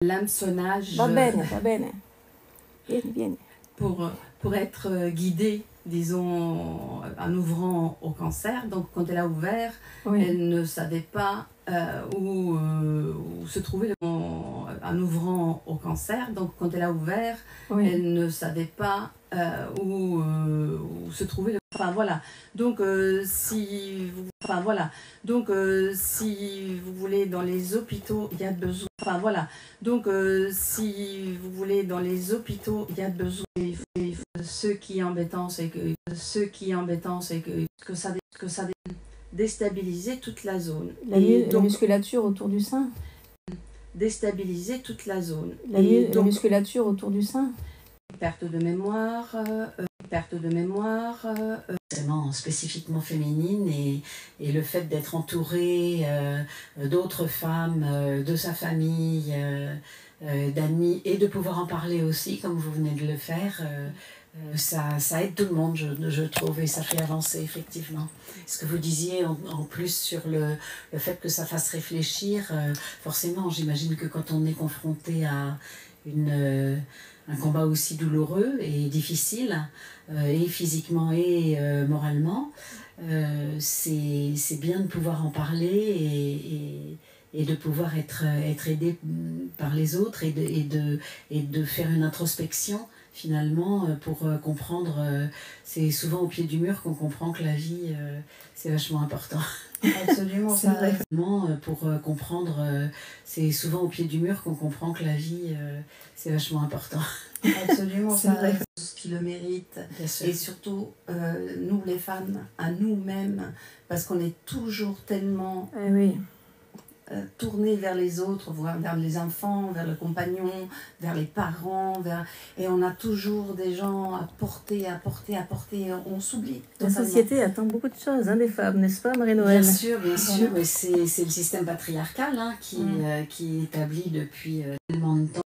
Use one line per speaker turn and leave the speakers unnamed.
l'hameçonnage
Va bene, va bene. Vieni, vieni.
pour être guidée, disons, en ouvrant au cancer. Donc, quand elle a ouvert,
Oui.
elle ne savait pas où se trouvait en ouvrant au cancer. Donc, quand elle a ouvert,
Oui.
elle ne savait pas où se trouvait le... Enfin, voilà. Donc, si vous voulez, dans les hôpitaux, il y a besoin... Enfin, voilà. Donc, si vous voulez, dans les hôpitaux, il y a besoin... Ce qui est embêtant, c'est que ça déstabiliser toute la zone.
La musculature autour du sein.
Déstabiliser toute la zone.
La musculature autour du sein.
Perte de mémoire,
spécifiquement féminine, et le fait d'être entourée d'autres femmes, de sa famille, d'amis, et de pouvoir en parler aussi, comme vous venez de le faire, ça aide tout le monde, je trouve, et ça fait avancer, effectivement. Ce que vous disiez en plus sur le fait que ça fasse réfléchir, forcément, j'imagine que quand on est confronté à un combat aussi douloureux et difficile, et physiquement et moralement, c'est bien de pouvoir en parler et de pouvoir être aidé par les autres et de faire une introspection finalement pour comprendre. C'est souvent au pied du mur qu'on comprend que la vie, c'est vachement important.
Absolument,
c'est vrai. Pour comprendre, c'est souvent au pied du mur qu'on comprend que la vie, c'est vachement important.
Absolument,
c'est vrai.
Ce qui le mérite. Et surtout, nous les femmes, à nous-mêmes, parce qu'on est toujours tellement tournées vers les autres, vers les enfants, vers le compagnon, vers les parents, et on a toujours des gens à porter, on s'oublie.
La société attend beaucoup de choses des femmes, n'est-ce pas, Marie-Noël?
Bien sûr, mais c'est le système patriarcal qui est établi depuis tellement de temps.